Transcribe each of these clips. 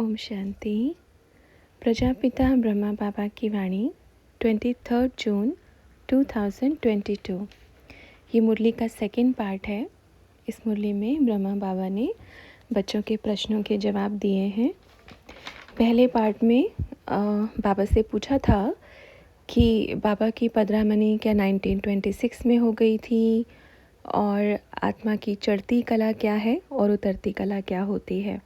ओम शांति। प्रजापिता ब्रह्मा बाबा की वाणी 23 जून 2022। ये मुरली का सेकंड पार्ट है। इस मुरली में ब्रह्मा बाबा ने बच्चों के प्रश्नों के जवाब दिए हैं। पहले पार्ट में बाबा से पूछा था कि बाबा की पदरामणि क्या 1926 में हो गई थी, और आत्मा की चढ़ती कला क्या है और उतरती कला क्या होती है।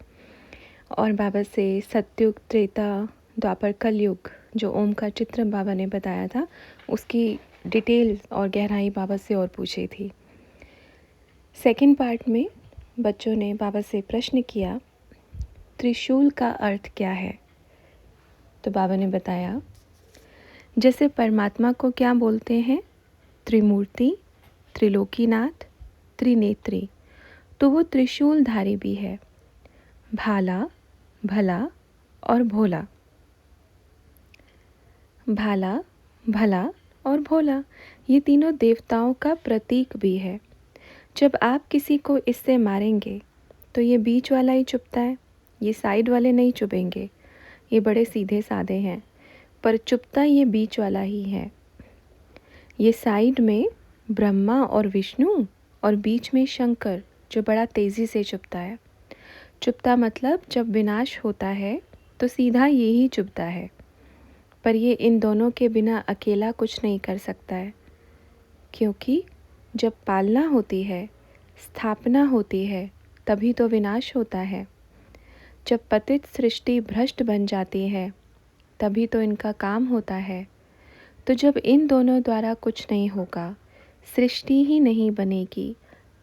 और बाबा से सतयुग, त्रेता, द्वापर, कलयुग जो ओम का चित्र बाबा ने बताया था उसकी डिटेल और गहराई बाबा से और पूछी थी। सेकंड पार्ट में बच्चों ने बाबा से प्रश्न किया, त्रिशूल का अर्थ क्या है। तो बाबा ने बताया, जैसे परमात्मा को क्या बोलते हैं, त्रिमूर्ति, त्रिलोकीनाथ, त्रिनेत्री, तो वो त्रिशूलधारी भी है, भाला, भला और भोला। भाला, भला और भोला ये तीनों देवताओं का प्रतीक भी है। जब आप किसी को इससे मारेंगे तो ये बीच वाला ही चुभता है, ये साइड वाले नहीं चुभेंगे। ये बड़े सीधे साधे हैं, पर चुभता ये बीच वाला ही है। ये साइड में ब्रह्मा और विष्णु और बीच में शंकर जो बड़ा तेज़ी से चुभता है। चुभता मतलब जब विनाश होता है तो सीधा ये ही चुभता है, पर ये इन दोनों के बिना अकेला कुछ नहीं कर सकता है, क्योंकि जब पालना होती है, स्थापना होती है, तभी तो विनाश होता है। जब पतित सृष्टि भ्रष्ट बन जाती है, तभी तो इनका काम होता है। तो जब इन दोनों द्वारा कुछ नहीं होगा, सृष्टि ही नहीं बनेगी,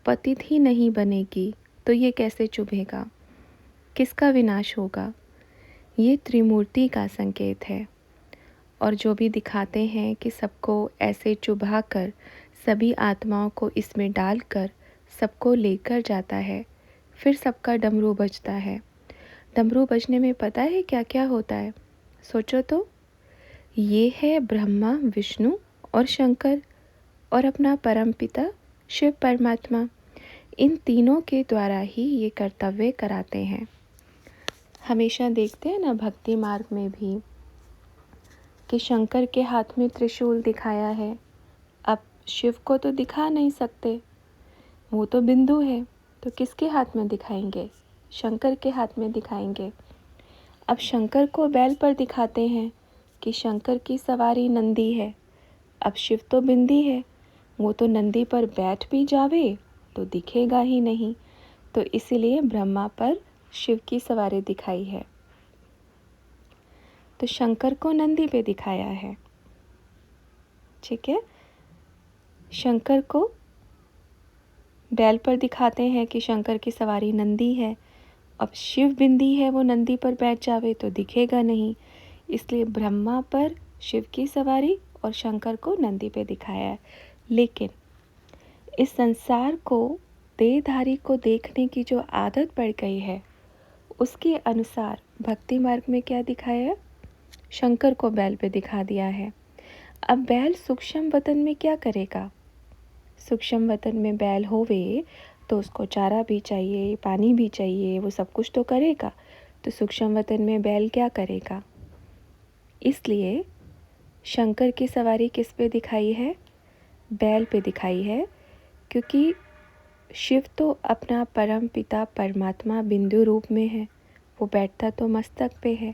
पतित ही नहीं बनेगी, तो ये कैसे चुभेगा, किसका विनाश होगा। ये त्रिमूर्ति का संकेत है। और जो भी दिखाते हैं कि सबको ऐसे चुभा कर, सभी आत्माओं को इसमें डालकर सबको लेकर जाता है, फिर सबका डमरू बजता है। डमरू बजने में पता है क्या क्या होता है, सोचो तो। ये है ब्रह्मा, विष्णु और शंकर और अपना परमपिता शिव परमात्मा। इन तीनों के द्वारा ही ये कर्तव्य कराते हैं। हमेशा देखते हैं ना भक्ति मार्ग में भी कि शंकर के हाथ में त्रिशूल दिखाया है। अब शिव को तो दिखा नहीं सकते, वो तो बिंदु है, तो किसके हाथ में दिखाएंगे, शंकर के हाथ में दिखाएंगे। अब शंकर को बैल पर दिखाते हैं कि शंकर की सवारी नंदी है। अब शिव तो बिंदी है, वो तो नंदी पर बैठ भी जावे तो दिखेगा ही नहीं, तो इसीलिए ब्रह्मा पर शिव की सवारी दिखाई है। तो शंकर को नंदी पे दिखाया है, ठीक है। शंकर को बैल पर दिखाते हैं कि शंकर की सवारी नंदी है। अब शिव बिंदी है, वो नंदी पर बैठ जावे तो दिखेगा नहीं, इसलिए ब्रह्मा पर शिव की सवारी और शंकर को नंदी पे दिखाया है। लेकिन इस संसार को, देहधारी को देखने की जो आदत पड़ गई है, उसके अनुसार भक्ति मार्ग में क्या दिखाया है, शंकर को बैल पे दिखा दिया है। अब बैल सूक्ष्म वतन में क्या करेगा, सूक्ष्म वतन में बैल होवे तो उसको चारा भी चाहिए, पानी भी चाहिए, वो सब कुछ तो करेगा। तो सूक्ष्म वतन में बैल क्या करेगा, इसलिए शंकर की सवारी किस पे दिखाई है, बैल पे दिखाई है। क्योंकि शिव तो अपना परम पिता परमात्मा बिंदु रूप में है, वो बैठता तो मस्तक पे है,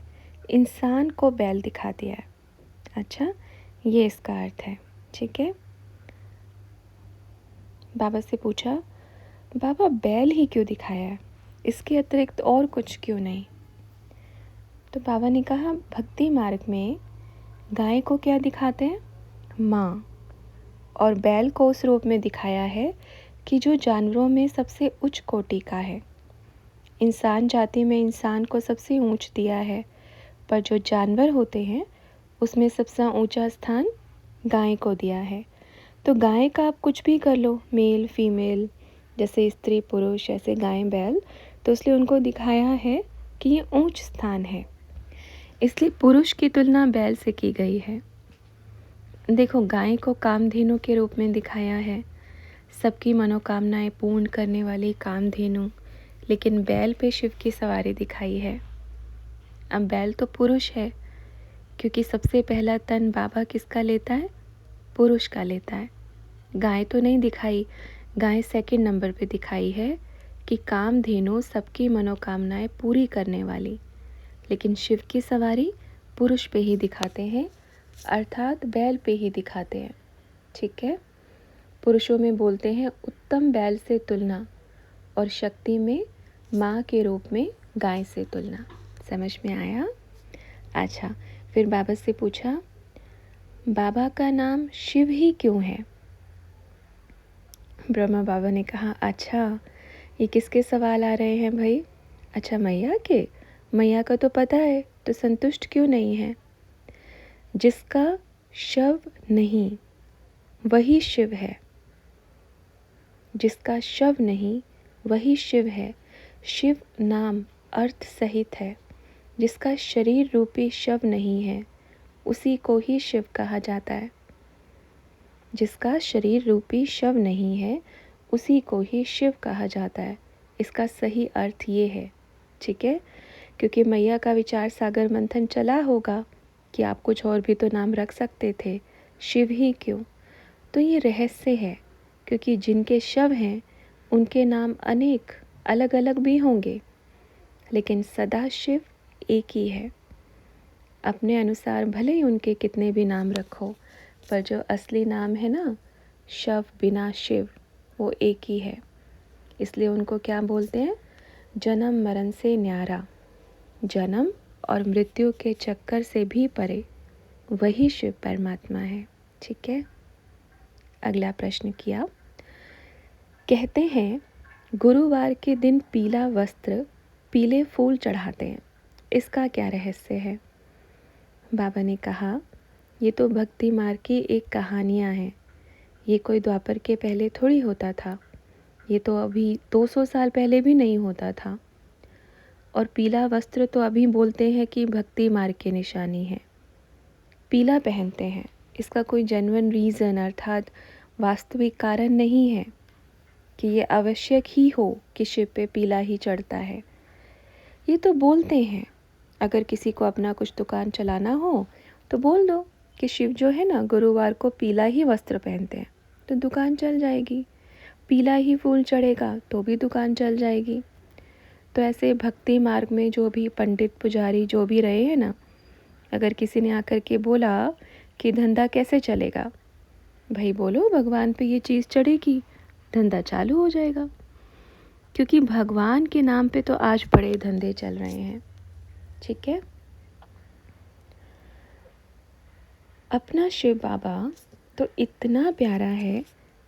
इंसान को बैल दिखा दिया है। अच्छा, ये इसका अर्थ है, ठीक है। बाबा से पूछा, बाबा बैल ही क्यों दिखाया है, इसके अतिरिक्त और कुछ क्यों नहीं। तो बाबा ने कहा, भक्ति मार्ग में गाय को क्या दिखाते हैं, माँ, और बैल को उस रूप में दिखाया है कि जो जानवरों में सबसे उच्च कोटि का है। इंसान जाति में इंसान को सबसे ऊंच दिया है, पर जो जानवर होते हैं उसमें सबसे ऊंचा स्थान गाय को दिया है। तो गाय का आप कुछ भी कर लो, मेल फीमेल, जैसे स्त्री पुरुष, ऐसे गाय बैल, तो इसलिए उनको दिखाया है कि ये ऊंच स्थान है, इसलिए पुरुष की तुलना बैल से की गई है। देखो, गाय को कामधेनु के रूप में दिखाया है, सबकी मनोकामनाएं पूर्ण करने वाली कामधेनु, लेकिन बैल पे शिव की सवारी दिखाई है। अब बैल तो पुरुष है, क्योंकि सबसे पहला तन बाबा किसका लेता है? पुरुष का लेता है। गाय तो नहीं दिखाई, गाय सेकंड नंबर पे दिखाई है कि कामधेनु सबकी मनोकामनाएं पूरी करने वाली, लेकिन शिव की सवारी पुरुष पे ही दिखाते हैं, अर्थात बैल पे ही दिखाते हैं। ठीक है, पुरुषों में बोलते हैं उत्तम बैल से तुलना, और शक्ति में माँ के रूप में गाय से तुलना। समझ में आया? अच्छा, फिर बाबा से पूछा, बाबा का नाम शिव ही क्यों है? ब्रह्मा बाबा ने कहा, अच्छा ये किसके सवाल आ रहे हैं भाई? अच्छा, मैया के? मैया का तो पता है, तो संतुष्ट क्यों नहीं है? जिसका शव नहीं वही शिव है, जिसका शव नहीं वही शिव है। शिव नाम अर्थ सहित है। जिसका शरीर रूपी शव नहीं है उसी को ही शिव कहा जाता है। जिसका शरीर रूपी शव नहीं है उसी को ही शिव कहा जाता है। इसका सही अर्थ ये है। ठीक है, क्योंकि मैया का विचार सागर मंथन चला होगा कि आप कुछ और भी तो नाम रख सकते थे, शिव ही क्यों? तो ये रहस्य है, क्योंकि जिनके शव हैं उनके नाम अनेक अलग अलग भी होंगे, लेकिन सदा शिव एक ही है। अपने अनुसार भले ही उनके कितने भी नाम रखो, पर जो असली नाम है ना, शव बिना शिव, वो एक ही है। इसलिए उनको क्या बोलते हैं? जन्म मरण से न्यारा, जन्म और मृत्यु के चक्कर से भी परे वही शिव परमात्मा है। ठीक है, अगला प्रश्न किया। कहते हैं गुरुवार के दिन पीला वस्त्र पीले फूल चढ़ाते हैं, इसका क्या रहस्य है? बाबा ने कहा, ये तो भक्ति मार्ग की एक कहानियाँ हैं। ये कोई द्वापर के पहले थोड़ी होता था, ये तो अभी 200 साल पहले भी नहीं होता था। और पीला वस्त्र तो अभी बोलते हैं कि भक्ति मार्ग की निशानी है, पीला पहनते हैं। इसका कोई जेन्युइन रीज़न अर्थात वास्तविक कारण नहीं है कि ये आवश्यक ही हो कि शिव पे पीला ही चढ़ता है। ये तो बोलते हैं। अगर किसी को अपना कुछ दुकान चलाना हो तो बोल दो कि शिव जो है ना, गुरुवार को पीला ही वस्त्र पहनते हैं, तो दुकान चल जाएगी। पीला ही फूल चढ़ेगा तो भी दुकान चल जाएगी। तो ऐसे भक्ति मार्ग में जो भी पंडित पुजारी जो भी रहे हैं ना, अगर किसी ने आकर के बोला कि धंधा कैसे चलेगा, भाई बोलो भगवान पे ये चीज़ चढ़ेगी, धंधा चालू हो जाएगा। क्योंकि भगवान के नाम पे तो आज बड़े धंधे चल रहे हैं। ठीक है, अपना शिव बाबा तो इतना प्यारा है,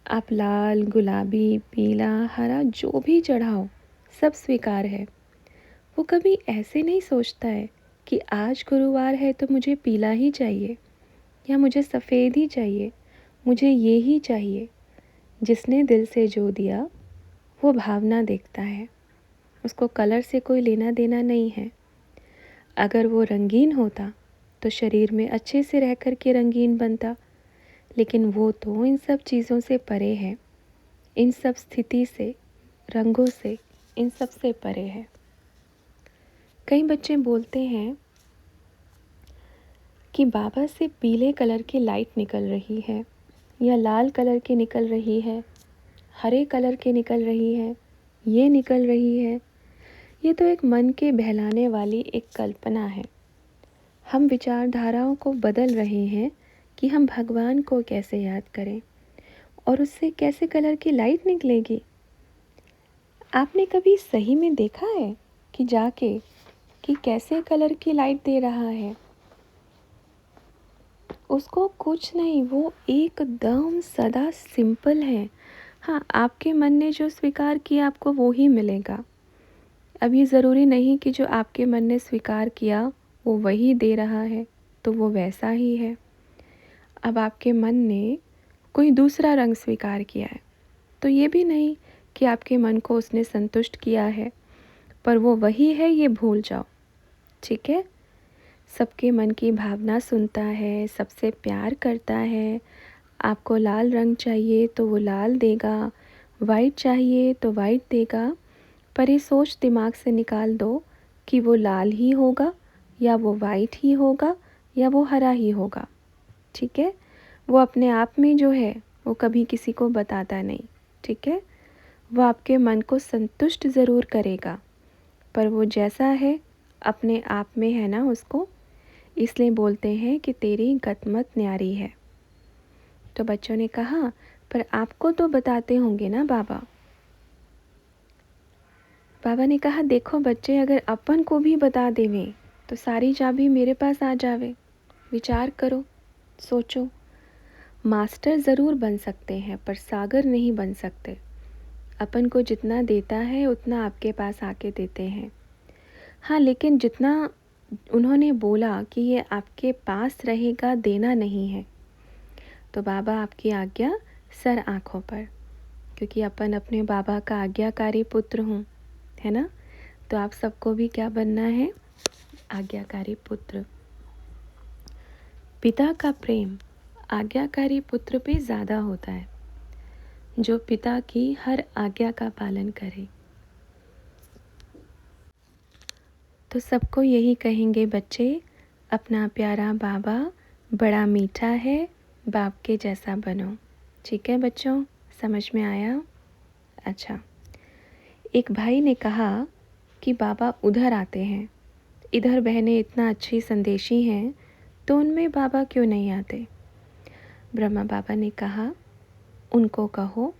आप लाल गुलाबी पीला हरा जो भी चढ़ाओ सब स्वीकार है। वो कभी ऐसे नहीं सोचता है कि आज गुरुवार है तो मुझे पीला ही चाहिए या मुझे सफ़ेद ही चाहिए, मुझे ये ही चाहिए। जिसने दिल से जो दिया वो भावना देखता है, उसको कलर से कोई लेना देना नहीं है। अगर वो रंगीन होता तो शरीर में अच्छे से रह कर के रंगीन बनता, लेकिन वो तो इन सब चीज़ों से परे है, इन सब स्थिति से, रंगों से, इन सब से परे है। कई बच्चे बोलते हैं कि बाबा से पीले कलर की लाइट निकल रही है या लाल कलर की निकल रही है, हरे कलर की निकल रही है, ये निकल रही है। ये तो एक मन के बहलाने वाली एक कल्पना है। हम विचारधाराओं को बदल रहे हैं कि हम भगवान को कैसे याद करें और उससे कैसे कलर की लाइट निकलेगी। आपने कभी सही में देखा है कि जाके कि कैसे कलर की लाइट दे रहा है? उसको कुछ नहीं, वो एकदम सदा सिंपल है। हाँ, आपके मन ने जो स्वीकार किया आपको वो ही मिलेगा। अब ये ज़रूरी नहीं कि जो आपके मन ने स्वीकार किया वो वही दे रहा है तो वो वैसा ही है। अब आपके मन ने कोई दूसरा रंग स्वीकार किया है तो ये भी नहीं कि आपके मन को उसने संतुष्ट किया है, पर वो वही है ये भूल जाओ। ठीक है, सबके मन की भावना सुनता है, सबसे प्यार करता है। आपको लाल रंग चाहिए तो वो लाल देगा, वाइट चाहिए तो वाइट देगा, पर ये सोच दिमाग से निकाल दो कि वो लाल ही होगा या वो वाइट ही होगा या वो हरा ही होगा, ठीक है। वो अपने आप में जो है वो कभी किसी को बताता नहीं, ठीक है। वो आपके मन को संतुष्ट ज़रूर करेगा, पर वो जैसा है अपने आप में है ना उसको, इसलिए बोलते हैं कि तेरी गतमत न्यारी है। तो बच्चों ने कहा, पर आपको तो बताते होंगे ना बाबा। बाबा ने कहा, देखो बच्चे, अगर अपन को भी बता देवें तो सारी चाबी मेरे पास आ जावे। विचार करो, सोचो। मास्टर ज़रूर बन सकते हैं पर सागर नहीं बन सकते। अपन को जितना देता है उतना आपके पास आके देते हैं। हाँ, लेकिन जितना उन्होंने बोला कि ये आपके पास रहेगा, देना नहीं है। तो बाबा आपकी आज्ञा सर आँखों पर, क्योंकि अपन अपने बाबा का आज्ञाकारी पुत्र हूँ, है ना। तो आप सबको भी क्या बनना है? आज्ञाकारी पुत्र। पिता का प्रेम आज्ञाकारी पुत्र पे ज़्यादा होता है, जो पिता की हर आज्ञा का पालन करे। तो सबको यही कहेंगे बच्चे, अपना प्यारा बाबा बड़ा मीठा है, बाप के जैसा बनो। ठीक है बच्चों, समझ में आया? अच्छा। एक भाई ने कहा कि बाबा उधर आते हैं, इधर बहनें इतना अच्छी संदेशी हैं, तो उनमें बाबा क्यों नहीं आते? ब्रह्मा बाबा ने कहा, उनको कहो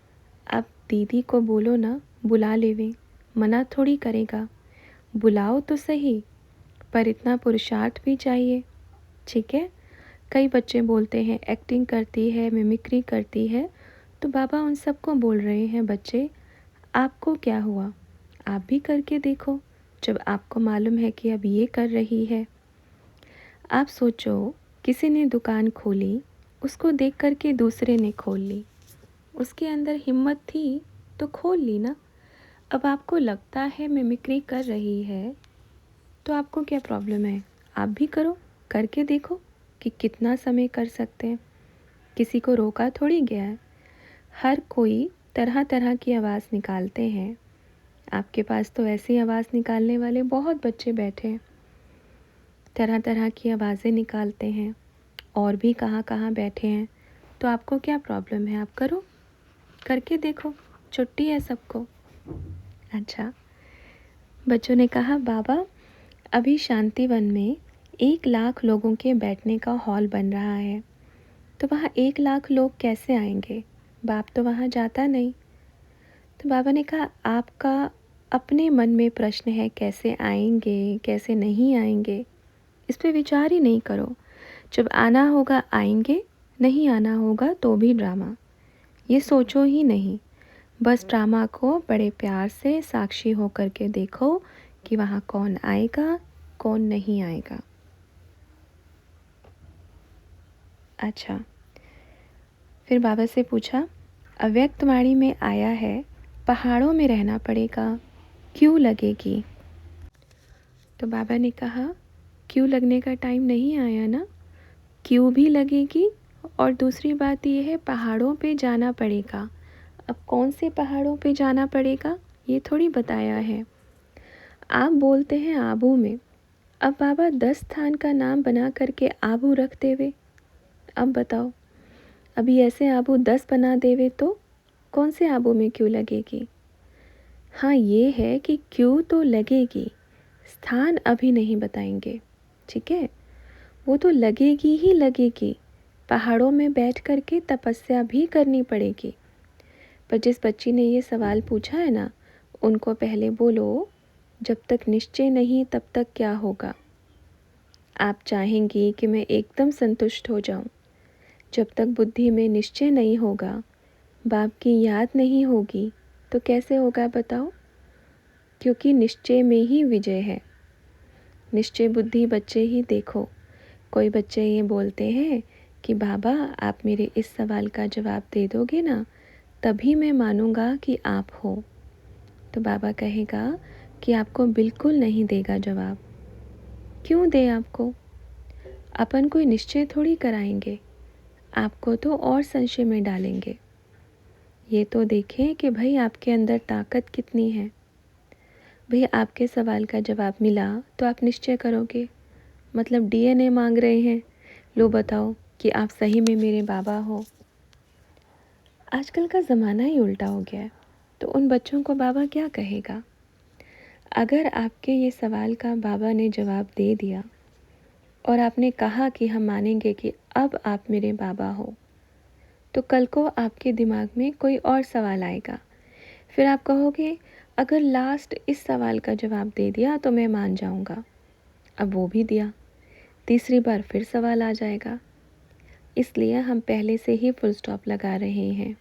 अब दीदी को बोलो ना, बुला लेवें, मना थोड़ी करेगा। बुलाओ तो सही, पर इतना पुरुषार्थ भी चाहिए, ठीक है। कई बच्चे बोलते हैं एक्टिंग करती है, मिमिक्री करती है, तो बाबा उन सबको बोल रहे हैं, बच्चे आपको क्या हुआ, आप भी करके देखो, जब आपको मालूम है कि अब ये कर रही है। आप सोचो, किसी ने दुकान खोली, उसको देख कर के दूसरे ने खोल ली, उसके अंदर हिम्मत थी तो खोल ली ना। अब आपको लगता है मिमिक्री कर रही है, तो आपको क्या प्रॉब्लम है? आप भी करो, करके देखो कि कितना समय कर सकते हैं। किसी को रोका थोड़ी गया है। हर कोई तरह तरह की आवाज़ निकालते हैं। आपके पास तो ऐसी आवाज़ निकालने वाले बहुत बच्चे बैठे हैं, तरह तरह की आवाज़ें निकालते हैं, और भी कहाँ कहाँ बैठे हैं। तो आपको क्या प्रॉब्लम है? आप करो, करके देखो, छुट्टी है सबको। अच्छा। बच्चों ने कहा, बाबा अभी शांतिवन में 1 लाख लोगों के बैठने का हॉल बन रहा है, तो वहाँ 1 लाख लोग कैसे आएंगे? बाप तो वहाँ जाता नहीं। तो बाबा ने कहा, आपका अपने मन में प्रश्न है, कैसे आएंगे कैसे नहीं आएंगे, इस पे विचार ही नहीं करो। जब आना होगा आएंगे, नहीं आना होगा तो भी ड्रामा, ये सोचो ही नहीं। बस ड्रामा को बड़े प्यार से साक्षी होकर के देखो कि वहाँ कौन आएगा कौन नहीं आएगा। अच्छा। फिर बाबा से पूछा, अव्यक्त वाणी में आया है पहाड़ों में रहना पड़ेगा, क्यों लगेगी? तो बाबा ने कहा, क्यों लगने का टाइम नहीं आया ना, क्यों भी लगेगी। और दूसरी बात यह है, पहाड़ों पे जाना पड़ेगा। अब कौन से पहाड़ों पे जाना पड़ेगा ये थोड़ी बताया है। आप बोलते हैं आबू में, अब बाबा 10 स्थान का नाम बना करके आबू रख देवे। अब बताओ, अभी ऐसे आबू 10 बना देवे तो कौन से आबू में क्यों लगेगी? हाँ, ये है कि क्यों तो लगेगी, स्थान अभी नहीं बताएंगे, ठीक है। वो तो लगेगी ही लगेगी, पहाड़ों में बैठ कर के तपस्या भी करनी पड़ेगी। पर जिस बच्ची ने ये सवाल पूछा है ना, उनको पहले बोलो, जब तक निश्चय नहीं तब तक क्या होगा। आप चाहेंगी कि मैं एकदम संतुष्ट हो जाऊं, जब तक बुद्धि में निश्चय नहीं होगा, बाप की याद नहीं होगी, तो कैसे होगा बताओ? क्योंकि निश्चय में ही विजय है। निश्चय बुद्धि बच्चे ही देखो। कोई बच्चे ये बोलते हैं कि बाबा आप मेरे इस सवाल का जवाब दे दोगे ना, तभी मैं मानूंगा कि आप हो। तो बाबा कहेगा कि आपको बिल्कुल नहीं देगा जवाब। क्यों दे आपको? अपन कोई निश्चय थोड़ी कराएंगे, आपको तो और संशय में डालेंगे। ये तो देखें कि भाई आपके अंदर ताकत कितनी है। भाई आपके सवाल का जवाब मिला तो आप निश्चय करोगे, मतलब डीएनए मांग रहे हैं। लो बताओ कि आप सही में मेरे बाबा हो। आजकल का ज़माना ही उल्टा हो गया है, तो उन बच्चों को बाबा क्या कहेगा? अगर आपके ये सवाल का बाबा ने जवाब दे दिया और आपने कहा कि हम मानेंगे कि अब आप मेरे बाबा हो, तो कल को आपके दिमाग में कोई और सवाल आएगा। फिर आप कहोगे अगर लास्ट इस सवाल का जवाब दे दिया तो मैं मान जाऊंगा। अब वो भी दिया, तीसरी बार फिर सवाल आ जाएगा। इसलिए हम पहले से ही फुल स्टॉप लगा रहे हैं।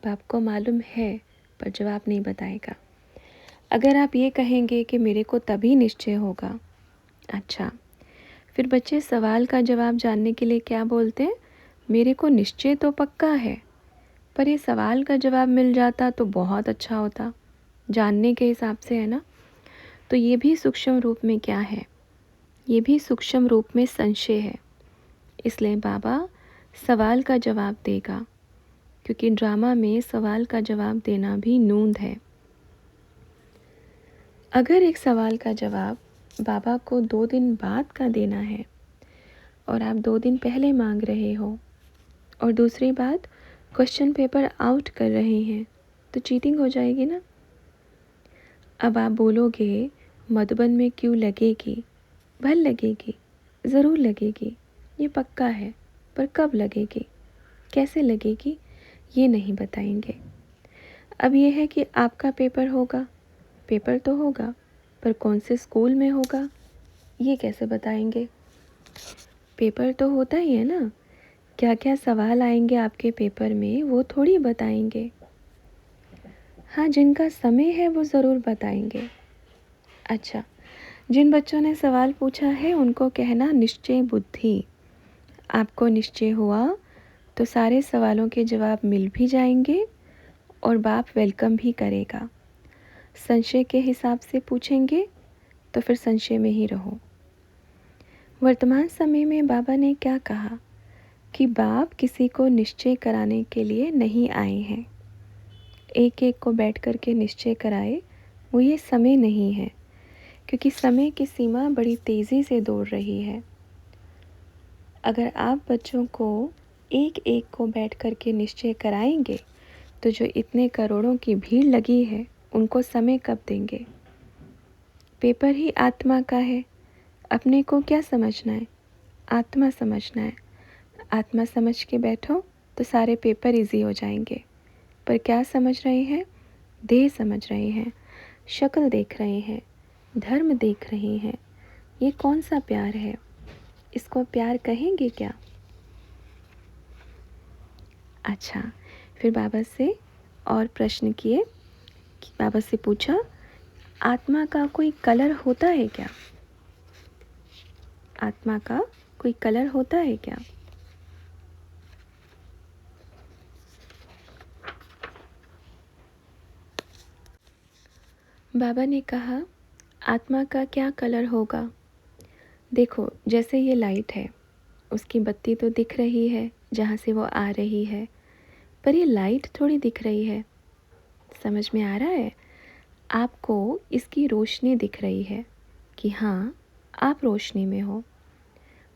बाप को मालूम है पर जवाब नहीं बताएगा। अगर आप ये कहेंगे कि मेरे को तभी निश्चय होगा, अच्छा, फिर बच्चे सवाल का जवाब जानने के लिए क्या बोलते हैं? मेरे को निश्चय तो पक्का है, पर ये सवाल का जवाब मिल जाता तो बहुत अच्छा होता, जानने के हिसाब से, है ना? तो ये भी सूक्ष्म रूप में क्या है? ये भी सूक्ष्म रूप में संशय है। इसलिए बाबा सवाल का जवाब देगा, क्योंकि ड्रामा में सवाल का जवाब देना भी नूंद है। अगर एक सवाल का जवाब बाबा को 2 दिन बाद का देना है और आप 2 दिन पहले मांग रहे हो, और दूसरी बात क्वेश्चन पेपर आउट कर रहे हैं, तो चीटिंग हो जाएगी ना। अब आप बोलोगे मधुबन में क्यों लगेगी? भल लगेगी, ज़रूर लगेगी, ये पक्का है, पर कब लगेगी, कैसे लगेगी, ये नहीं बताएंगे। अब ये है कि आपका पेपर होगा, पेपर तो होगा, पर कौन से स्कूल में होगा ये कैसे बताएंगे? पेपर तो होता ही है ना, क्या क्या सवाल आएंगे आपके पेपर में वो थोड़ी बताएंगे। हाँ, जिनका समय है वो ज़रूर बताएंगे। अच्छा, जिन बच्चों ने सवाल पूछा है उनको कहना निश्चय बुद्धि। आपको निश्चय हुआ तो सारे सवालों के जवाब मिल भी जाएंगे और बाप वेलकम भी करेगा। संशय के हिसाब से पूछेंगे तो फिर संशय में ही रहो। वर्तमान समय में बाबा ने क्या कहा कि बाप किसी को निश्चय कराने के लिए नहीं आए हैं। एक एक को बैठ कर के निश्चय कराए, वो ये समय नहीं है, क्योंकि समय की सीमा बड़ी तेज़ी से दौड़ रही है। अगर आप बच्चों को एक एक को बैठ कर के निश्चय कराएंगे तो जो इतने करोड़ों की भीड़ लगी है उनको समय कब देंगे? पेपर ही आत्मा का है, अपने को क्या समझना है? आत्मा समझना है। आत्मा समझ के बैठो तो सारे पेपर इजी हो जाएंगे। पर क्या समझ रहे हैं? देह समझ रहे हैं, शक्ल देख रहे हैं, धर्म देख रहे हैं। ये कौन सा प्यार है? इसको प्यार कहेंगे क्या? अच्छा, फिर बाबा से और प्रश्न किए कि बाबा से पूछा आत्मा का कोई कलर होता है क्या? आत्मा का कोई कलर होता है क्या? बाबा ने कहा आत्मा का क्या कलर होगा? देखो, जैसे ये लाइट है, उसकी बत्ती तो दिख रही है जहाँ से वो आ रही है, पर ये लाइट थोड़ी दिख रही है। समझ में आ रहा है? आपको इसकी रोशनी दिख रही है कि हाँ, आप रोशनी में हो।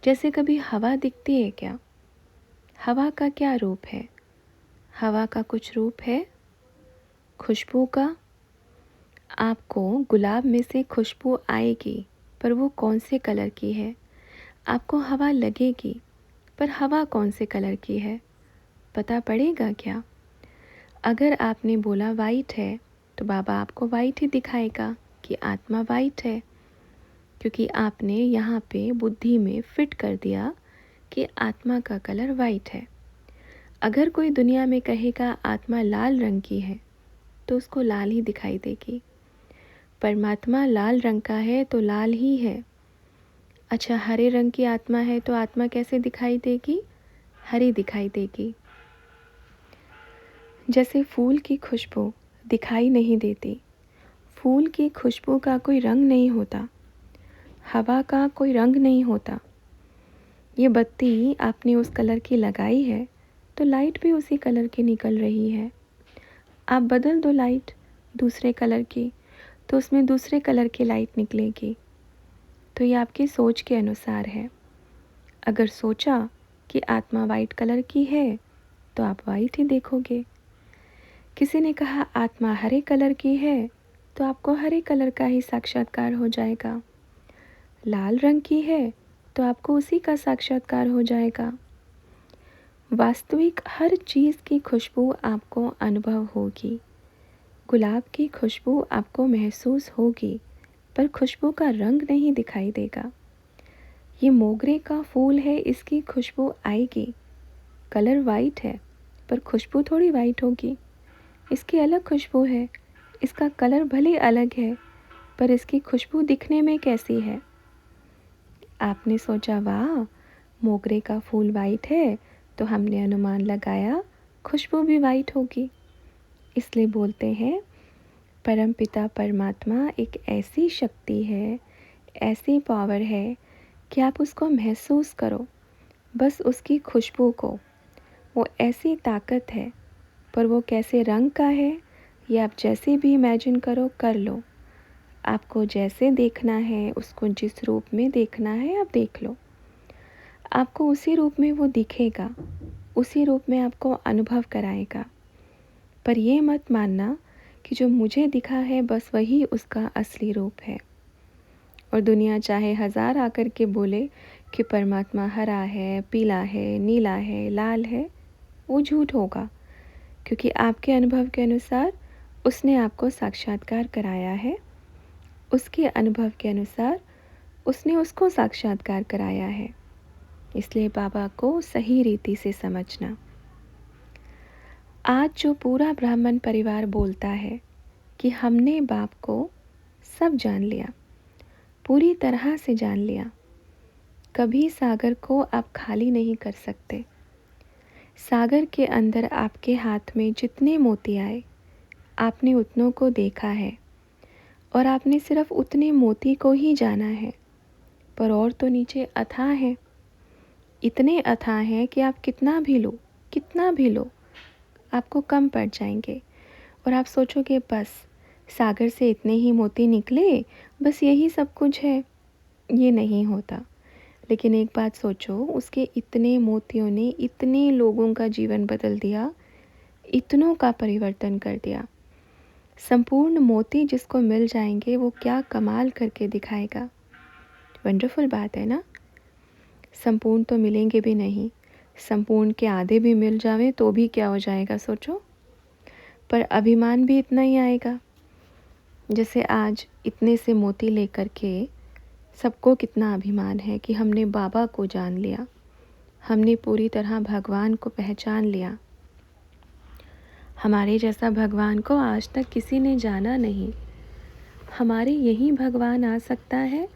जैसे कभी हवा दिखती है क्या? हवा का क्या रूप है? हवा का कुछ रूप है खुशबू का। आपको गुलाब में से खुशबू आएगी, पर वो कौन से कलर की है? आपको हवा लगेगी, पर हवा कौन से कलर की है पता पड़ेगा क्या? अगर आपने बोला वाइट है तो बाबा आपको वाइट ही दिखाएगा कि आत्मा वाइट है, क्योंकि आपने यहाँ पे बुद्धि में फिट कर दिया कि आत्मा का कलर वाइट है। अगर कोई दुनिया में कहेगा आत्मा लाल रंग की है तो उसको लाल ही दिखाई देगी। परमात्मा लाल रंग का है तो लाल ही है। अच्छा, हरे रंग की आत्मा है तो आत्मा कैसे दिखाई देगी? हरी दिखाई देगी। जैसे फूल की खुशबू दिखाई नहीं देती, फूल की खुशबू का कोई रंग नहीं होता, हवा का कोई रंग नहीं होता। ये बत्ती आपने उस कलर की लगाई है तो लाइट भी उसी कलर की निकल रही है। आप बदल दो लाइट दूसरे कलर की तो उसमें दूसरे कलर की लाइट निकलेगी। तो ये आपकी सोच के अनुसार है। अगर सोचा कि आत्मा वाइट कलर की है तो आप वाइट ही देखोगे। किसी ने कहा आत्मा हरे कलर की है तो आपको हरे कलर का ही साक्षात्कार हो जाएगा। लाल रंग की है तो आपको उसी का साक्षात्कार हो जाएगा। वास्तविक हर चीज़ की खुशबू आपको अनुभव होगी। गुलाब की खुशबू आपको महसूस होगी, पर खुशबू का रंग नहीं दिखाई देगा। ये मोगरे का फूल है, इसकी खुशबू आएगी। कलर वाइट है, पर खुशबू थोड़ी वाइट होगी। इसकी अलग खुशबू है, इसका कलर भले अलग है, पर इसकी खुशबू दिखने में कैसी है? आपने सोचा वाह, मोगरे का फूल वाइट है, तो हमने अनुमान लगाया खुशबू भी वाइट होगी। इसलिए बोलते हैं परमपिता परमात्मा एक ऐसी शक्ति है, ऐसी पावर है कि आप उसको महसूस करो, बस उसकी खुशबू को। वो ऐसी ताकत है, पर वो कैसे रंग का है ये आप जैसे भी इमेजिन करो कर लो। आपको जैसे देखना है, उसको जिस रूप में देखना है आप देख लो। आपको उसी रूप में वो दिखेगा, उसी रूप में आपको अनुभव कराएगा। पर ये मत मानना कि जो मुझे दिखा है बस वही उसका असली रूप है। और दुनिया चाहे 1000 आकर के बोले कि परमात्मा हरा है, पीला है, नीला है, लाल है, वो झूठ होगा, क्योंकि आपके अनुभव के अनुसार उसने आपको साक्षात्कार कराया है। उसके अनुभव के अनुसार उसने उसको साक्षात्कार कराया है। इसलिए बाबा को सही रीति से समझना। आज जो पूरा ब्राह्मण परिवार बोलता है कि हमने बाप को सब जान लिया, पूरी तरह से जान लिया, कभी सागर को आप खाली नहीं कर सकते। सागर के अंदर आपके हाथ में जितने मोती आए, आपने उतनों को देखा है और आपने सिर्फ उतने मोती को ही जाना है, पर और तो नीचे अथाह है। इतने अथाह हैं कि आप कितना भी लो आपको कम पड़ जाएंगे। और आप सोचोगे बस सागर से इतने ही मोती निकले, बस यही सब कुछ है। ये नहीं होता। लेकिन एक बात सोचो, उसके इतने मोतियों ने इतने लोगों का जीवन बदल दिया, इतनों का परिवर्तन कर दिया। संपूर्ण मोती जिसको मिल जाएंगे वो क्या कमाल करके दिखाएगा। वंडरफुल बात है ना। संपूर्ण तो मिलेंगे भी नहीं, संपूर्ण के आधे भी मिल जावे तो भी क्या हो जाएगा सोचो। पर अभिमान भी इतना ही आएगा। जैसे आज इतने से मोती लेकर के सबको कितना अभिमान है कि हमने बाबा को जान लिया, हमने पूरी तरह भगवान को पहचान लिया। हमारे जैसा भगवान को आज तक किसी ने जाना नहीं। हमारे यहीं भगवान आ सकता है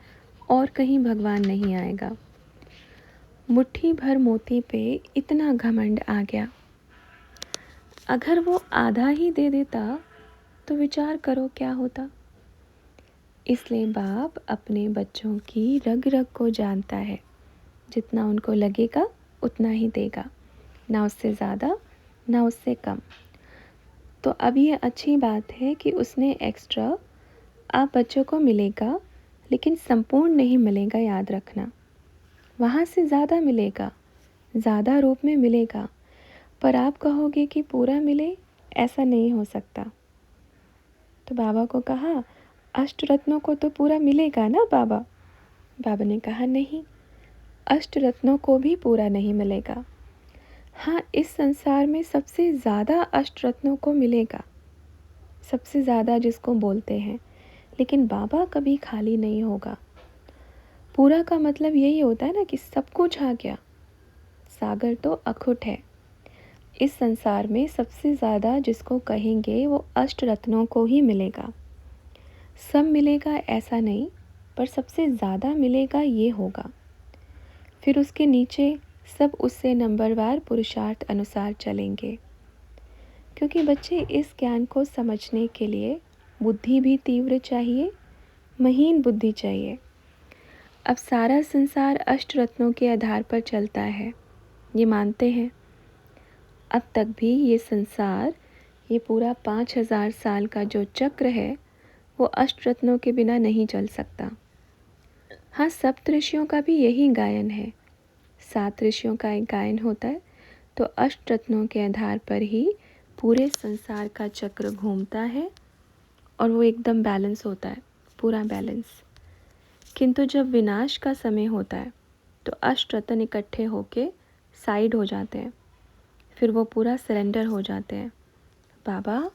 और कहीं भगवान नहीं आएगा। मुट्ठी भर मोती पे इतना घमंड आ गया। अगर वो आधा ही दे देता तो विचार करो क्या होता। इसलिए बाप अपने बच्चों की रग रग को जानता है। जितना उनको लगेगा उतना ही देगा, ना उससे ज़्यादा ना उससे कम। तो अब ये अच्छी बात है कि उसने एक्स्ट्रा आप बच्चों को मिलेगा, लेकिन संपूर्ण नहीं मिलेगा, याद रखना। वहाँ से ज़्यादा मिलेगा, ज़्यादा रूप में मिलेगा, पर आप कहोगे कि पूरा मिले, ऐसा नहीं हो सकता। तो बाबा को कहा अष्टरत्नों को तो पूरा मिलेगा ना बाबा। बाबा ने कहा नहीं, अष्टरत्नों को भी पूरा नहीं मिलेगा। हाँ, इस संसार में सबसे ज़्यादा अष्टरत्नों को मिलेगा, सबसे ज़्यादा जिसको बोलते हैं, लेकिन बाबा कभी खाली नहीं होगा। पूरा का मतलब यही होता है ना कि सब कुछ आ गया। सागर तो अखुट है। इस संसार में सबसे ज़्यादा जिसको कहेंगे वो अष्टरत्नों को ही मिलेगा। सब मिलेगा ऐसा नहीं, पर सबसे ज़्यादा मिलेगा ये होगा। फिर उसके नीचे सब उससे नंबरवार पुरुषार्थ अनुसार चलेंगे। क्योंकि बच्चे इस ज्ञान को समझने के लिए बुद्धि भी तीव्र चाहिए, महीन बुद्धि चाहिए। अब सारा संसार अष्टरत्नों के आधार पर चलता है, ये मानते हैं। अब तक भी ये संसार, ये पूरा 5000 साल का जो चक्र है, वो अष्टरत्नों के बिना नहीं चल सकता। हाँ, सप्त ऋषियों का भी यही गायन है। 7 ऋषियों का एक गायन होता है। तो अष्टरत्नों के आधार पर ही पूरे संसार का चक्र घूमता है और वो एकदम बैलेंस होता है, पूरा बैलेंस। किंतु जब विनाश का समय होता है तो अष्टरत्न इकट्ठे होके साइड हो जाते हैं, फिर वो पूरा सरेंडर हो जाते हैं। बाबा,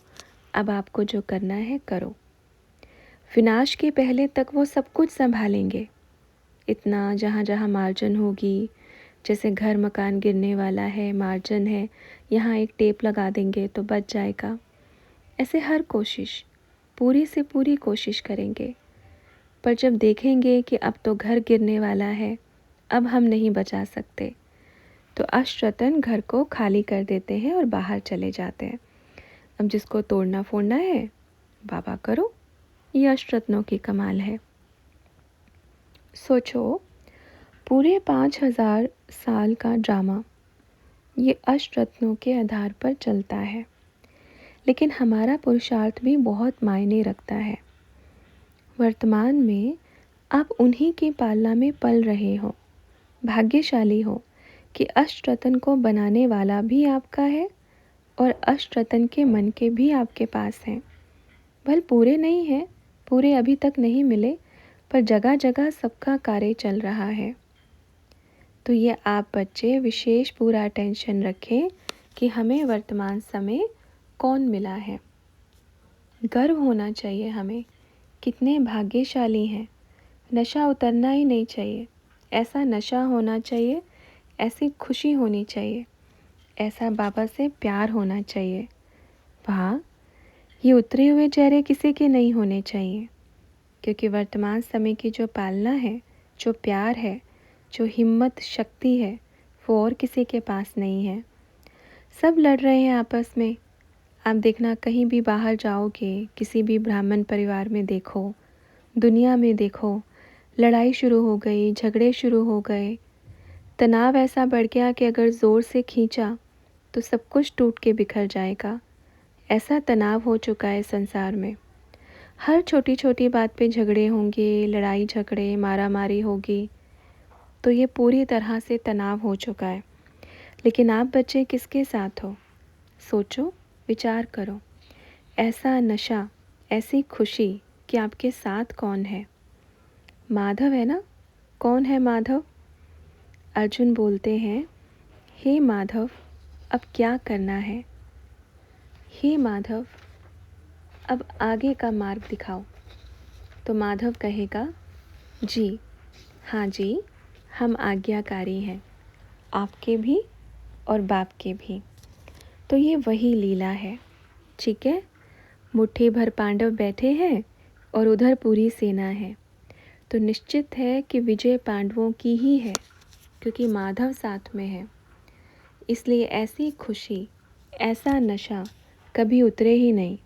अब आपको जो करना है करो। विनाश के पहले तक वो सब कुछ संभालेंगे। इतना जहाँ जहाँ मार्जिन होगी, जैसे घर मकान गिरने वाला है, मार्जिन है, यहाँ एक टेप लगा देंगे तो बच जाएगा। ऐसे हर कोशिश, पूरी से पूरी कोशिश करेंगे। पर जब देखेंगे कि अब तो घर गिरने वाला है, अब हम नहीं बचा सकते, तो अष्टरत्न घर को खाली कर देते हैं और बाहर चले जाते हैं। अब जिसको तोड़ना फोड़ना है, बाबा करो। ये अष्टरत्नों की कमाल है। सोचो, पूरे 5000 साल का ड्रामा ये अष्टरत्नों के आधार पर चलता है। लेकिन हमारा पुरुषार्थ भी बहुत मायने रखता है। वर्तमान में आप उन्हीं की पालना में पल रहे हो। भाग्यशाली हो कि अष्टरत्न को बनाने वाला भी आपका है और अष्टरत्न के मन के भी आपके पास हैं। भले पूरे नहीं हैं, पूरे अभी तक नहीं मिले, पर जगह जगह सबका कार्य चल रहा है। तो ये आप बच्चे विशेष पूरा अटेंशन रखें कि हमें वर्तमान समय कौन मिला है। गर्व होना चाहिए हमें, कितने भाग्यशाली हैं। नशा उतरना ही नहीं चाहिए। ऐसा नशा होना चाहिए, ऐसी खुशी होनी चाहिए, ऐसा बाबा से प्यार होना चाहिए। वाह, ये उतरे हुए चेहरे किसी के नहीं होने चाहिए, क्योंकि वर्तमान समय की जो पालना है, जो प्यार है, जो हिम्मत शक्ति है, वो और किसी के पास नहीं है। सब लड़ रहे हैं आपस में। आप देखना, कहीं भी बाहर जाओगे, किसी भी ब्राह्मण परिवार में देखो, दुनिया में देखो, लड़ाई शुरू हो गई, झगड़े शुरू हो गए, तनाव ऐसा बढ़ गया कि अगर ज़ोर से खींचा तो सब कुछ टूट के बिखर जाएगा। ऐसा तनाव हो चुका है संसार में। हर छोटी छोटी बात पे झगड़े होंगे, लड़ाई झगड़े, मारा मारी होगी। तो ये पूरी तरह से तनाव हो चुका है। लेकिन आप बच्चे किसके साथ हो? सोचो, विचार करो। ऐसा नशा, ऐसी खुशी कि आपके साथ कौन है? माधव है ना? कौन है माधव? अर्जुन बोलते हैं, हे माधव, अब क्या करना है? हे माधव, अब आगे का मार्ग दिखाओ। तो माधव कहेगा, जी हाँ जी, हम आज्ञाकारी हैं, आपके भी और बाप के भी। तो ये वही लीला है, ठीक है। मुट्ठी भर पांडव बैठे हैं और उधर पूरी सेना है। तो निश्चित है कि विजय पांडवों की ही है, क्योंकि माधव साथ में है। इसलिए ऐसी खुशी, ऐसा नशा कभी उतरे ही नहीं,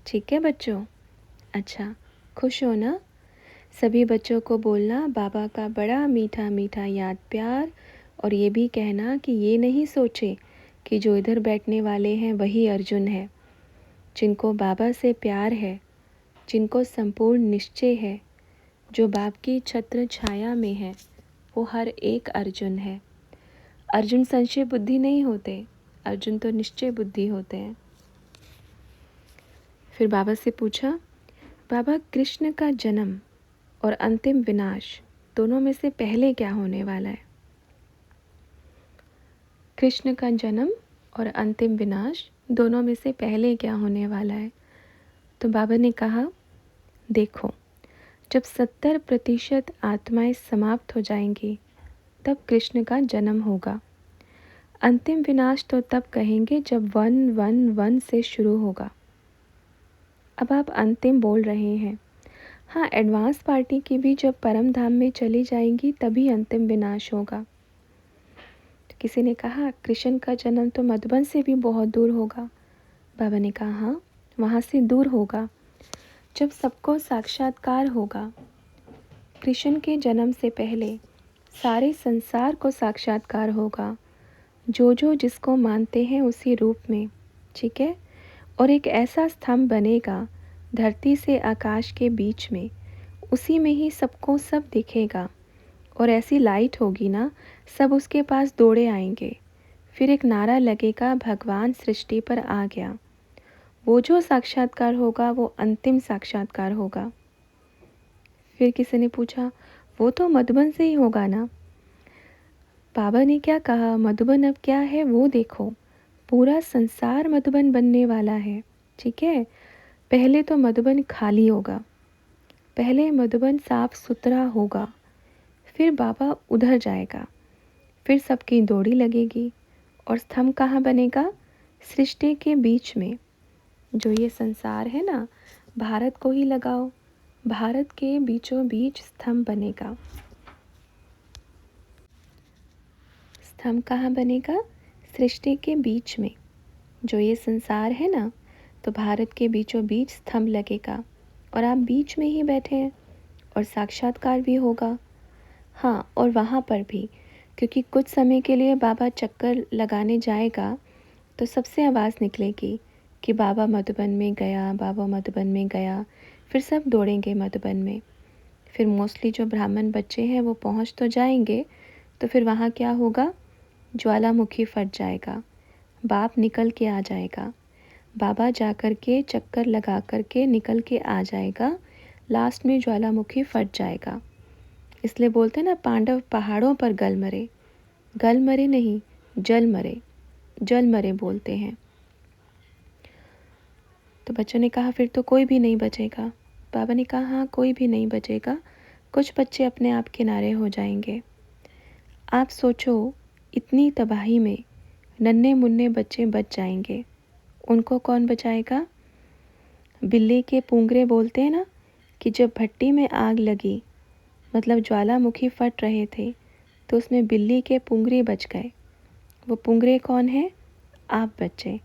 ठीक है बच्चों। अच्छा, खुश हो ना? सभी बच्चों को बोलना बाबा का बड़ा मीठा मीठा याद प्यार, और ये भी कहना कि ये नहीं सोचे कि जो इधर बैठने वाले हैं वही अर्जुन है। जिनको बाबा से प्यार है, जिनको संपूर्ण निश्चय है, जो बाप की छत्र छाया में है, वो हर एक अर्जुन है। अर्जुन संशय बुद्धि नहीं होते, अर्जुन तो निश्चय बुद्धि होते हैं। फिर बाबा से पूछा, बाबा, कृष्ण का जन्म और अंतिम विनाश दोनों में से पहले क्या होने वाला है? कृष्ण का जन्म और अंतिम विनाश दोनों में से पहले क्या होने वाला है? तो बाबा ने कहा, देखो, जब 70% आत्माएं समाप्त हो जाएंगी तब कृष्ण का जन्म होगा। अंतिम विनाश तो तब कहेंगे जब 111 से शुरू होगा। अब आप अंतिम बोल रहे हैं। हाँ, एडवांस पार्टी की भी जब परम धाम में चली जाएंगी तभी अंतिम विनाश होगा। तो किसी ने कहा, कृष्ण का जन्म तो मधुबन से भी बहुत दूर होगा। बाबा ने कहा, हाँ, वहाँ से दूर होगा। जब सबको साक्षात्कार होगा, कृष्ण के जन्म से पहले सारे संसार को साक्षात्कार होगा, जो जिसको मानते हैं उसी रूप में, ठीक है। और एक ऐसा स्तंभ बनेगा धरती से आकाश के बीच में, उसी में ही सबको सब दिखेगा, और ऐसी लाइट होगी ना, सब उसके पास दौड़े आएंगे। फिर एक नारा लगेगा, भगवान सृष्टि पर आ गया। वो जो साक्षात्कार होगा वो अंतिम साक्षात्कार होगा। फिर किसी ने पूछा, वो तो मधुबन से ही होगा ना। बाबा ने क्या कहा, मधुबन अब क्या है वो देखो, पूरा संसार मधुबन बनने वाला है। ठीक है, पहले तो मधुबन खाली होगा, पहले मधुबन साफ सुथरा होगा, फिर बाबा उधर जाएगा, फिर सबकी दौड़ी लगेगी और स्तंभ कहाँ बनेगा, सृष्टि के बीच में। जो ये संसार है ना, भारत को ही लगाओ, भारत के बीचों बीच स्तंभ बनेगा। स्तंभ कहाँ बनेगा, सृष्टि के बीच में। जो ये संसार है ना, तो भारत के बीचों बीच स्तंभ लगेगा और आप बीच में ही बैठे हैं और साक्षात्कार भी होगा। हाँ, और वहाँ पर भी, क्योंकि कुछ समय के लिए बाबा चक्कर लगाने जाएगा तो सबसे आवाज़ निकलेगी कि बाबा मधुबन में गया, बाबा मधुबन में गया। फिर सब दौड़ेंगे मधुबन में। फिर मोस्टली जो ब्राह्मण बच्चे हैं वो पहुँच तो जाएंगे, तो फिर वहाँ क्या होगा, ज्वालामुखी फट जाएगा, बाप निकल के आ जाएगा, बाबा जा कर के चक्कर लगा कर के निकल के आ जाएगा, लास्ट में ज्वालामुखी फट जाएगा। इसलिए बोलते हैं ना, पांडव पहाड़ों पर गल मरे। गल मरे नहीं, जल मरे, जल मरे बोलते हैं। तो बच्चों ने कहा, फिर तो कोई भी नहीं बचेगा। बाबा ने कहा, हाँ कोई भी नहीं बचेगा, कुछ बच्चे अपने आप किनारे हो जाएंगे। आप सोचो, इतनी तबाही में नन्हे मुन्ने बच्चे बच जाएंगे, उनको कौन बचाएगा। बिल्ली के पूंगरे बोलते हैं ना, कि जब भट्टी में आग लगी, मतलब ज्वालामुखी फट रहे थे, तो उसमें बिल्ली के पुंगरे बच गए। वो पुंगरे कौन है, आप बच्चे।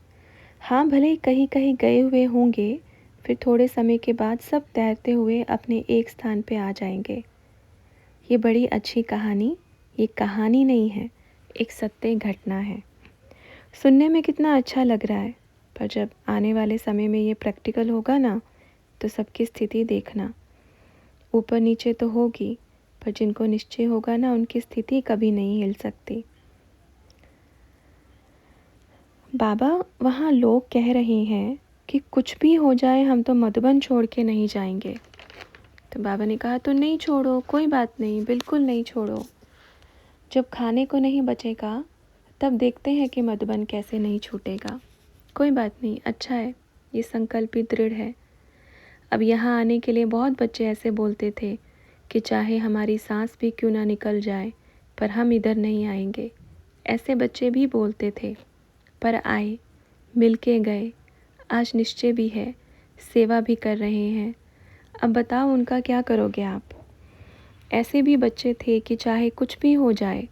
हाँ, भले ही कहीं कहीं गए हुए होंगे, फिर थोड़े समय के बाद सब तैरते हुए अपने एक स्थान पे आ जाएंगे। ये बड़ी अच्छी कहानी, ये कहानी नहीं है, एक सत्य घटना है। सुनने में कितना अच्छा लग रहा है, पर जब आने वाले समय में ये प्रैक्टिकल होगा ना, तो सबकी स्थिति देखना। ऊपर नीचे तो होगी, पर जिनको निश्चय होगा ना, उनकी स्थिति कभी नहीं हिल सकती। बाबा, वहाँ लोग कह रहे हैं कि कुछ भी हो जाए हम तो मधुबन छोड़ के नहीं जाएंगे। तो बाबा ने कहा, तो नहीं छोड़ो, कोई बात नहीं, बिल्कुल नहीं छोड़ो। जब खाने को नहीं बचेगा तब देखते हैं कि मधुबन कैसे नहीं छूटेगा। कोई बात नहीं, अच्छा है, ये संकल्प भी दृढ़ है। अब यहाँ आने के लिए बहुत बच्चे ऐसे बोलते थे कि चाहे हमारी सांस भी क्यों ना निकल जाए, पर हम इधर नहीं आएंगे। ऐसे बच्चे भी बोलते थे, पर आए, मिल के गए, आज निश्चय भी है, सेवा भी कर रहे हैं। अब बताओ उनका क्या करोगे आप। ऐसे भी बच्चे थे कि चाहे कुछ भी हो जाए,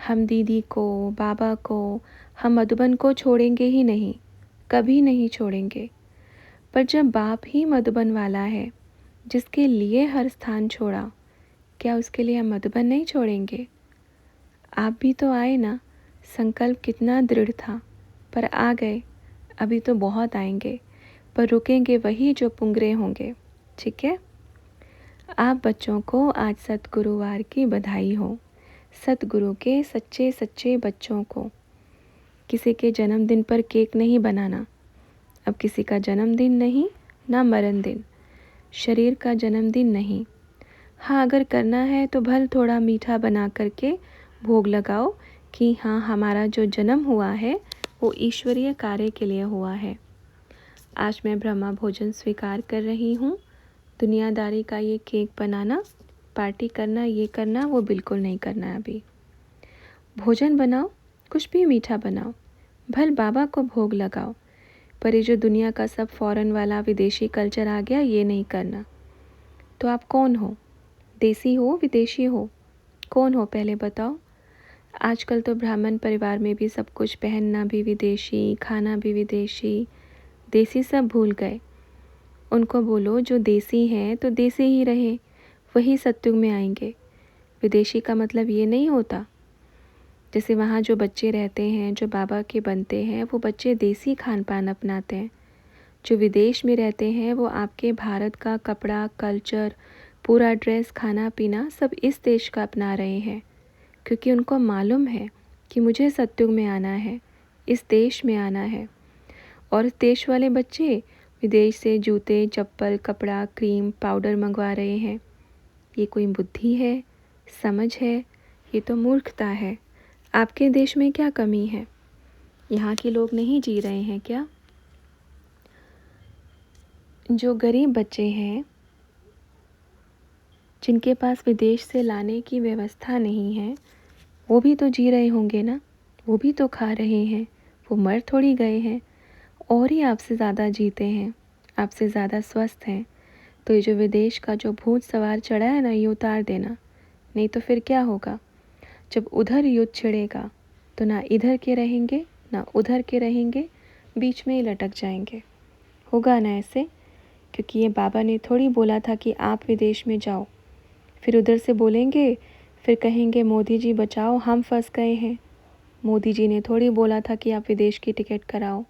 हम दीदी को, बाबा को, हम मधुबन को छोड़ेंगे ही नहीं, कभी नहीं छोड़ेंगे। पर जब बाप ही मधुबन वाला है, जिसके लिए हर स्थान छोड़ा, क्या उसके लिए हम मधुबन नहीं छोड़ेंगे। आप भी तो आए ना, संकल्प कितना दृढ़ था, पर आ गए। अभी तो बहुत आएंगे, पर रुकेंगे वही जो पुंगरे होंगे। ठीक है। आप बच्चों को आज सतगुरुवार की बधाई हो, सतगुरु के सच्चे सच्चे बच्चों को। किसी के जन्मदिन पर केक नहीं बनाना। अब किसी का जन्मदिन नहीं, ना मरण दिन, शरीर का जन्मदिन नहीं। हाँ, अगर करना है तो भल थोड़ा मीठा बना करके भोग लगाओ कि हाँ, हमारा जो जन्म हुआ है वो ईश्वरीय कार्य के लिए हुआ है। आज मैं ब्रह्मा भोजन स्वीकार कर रही हूँ। दुनियादारी का ये केक बनाना, पार्टी करना, ये करना, वो बिल्कुल नहीं करना है अभी। भोजन बनाओ, कुछ भी मीठा बनाओ, भल बाबा को भोग लगाओ, पर ये जो दुनिया का सब फॉरेन वाला विदेशी कल्चर आ गया, ये नहीं करना। तो आप कौन हो, देसी हो विदेशी हो, कौन हो पहले बताओ। आजकल तो ब्राह्मण परिवार में भी सब कुछ, पहनना भी विदेशी, खाना भी विदेशी, देसी सब भूल गए। उनको बोलो जो देसी हैं तो देसी ही रहे, वही सत्युग में आएंगे। विदेशी का मतलब ये नहीं होता। जैसे वहाँ जो बच्चे रहते हैं, जो बाबा के बनते हैं, वो बच्चे देसी खान पान अपनाते हैं। जो विदेश में रहते हैं वो आपके भारत का कपड़ा, कल्चर, पूरा ड्रेस, खाना पीना सब इस देश का अपना रहे हैं, क्योंकि उनको मालूम है कि मुझे सत्युग में आना है, इस देश में आना है। और इस देश वाले बच्चे विदेश से जूते, चप्पल, कपड़ा, क्रीम, पाउडर मंगवा रहे हैं। ये कोई बुद्धि है, समझ है? ये तो मूर्खता है। आपके देश में क्या कमी है? यहाँ के लोग नहीं जी रहे हैं क्या? जो गरीब बच्चे हैं, जिनके पास विदेश से लाने की व्यवस्था नहीं है, वो भी तो जी रहे होंगे ना। वो भी तो खा रहे हैं, वो मर थोड़ी गए हैं। और ही आपसे ज़्यादा जीते हैं, आपसे ज़्यादा स्वस्थ हैं। तो ये जो विदेश का जो भूत सवार चढ़ा है ना, ये उतार देना, नहीं तो फिर क्या होगा? जब उधर युद्ध छिड़ेगा तो ना इधर के रहेंगे ना उधर के रहेंगे, बीच में ही लटक जाएंगे। होगा ना ऐसे? क्योंकि ये बाबा ने थोड़ी बोला था कि आप विदेश में जाओ, फिर उधर से बोलेंगे, फिर कहेंगे मोदी जी बचाओ हम फंस गए हैं। मोदी जी ने थोड़ी बोला था कि आप विदेश की टिकट कराओ।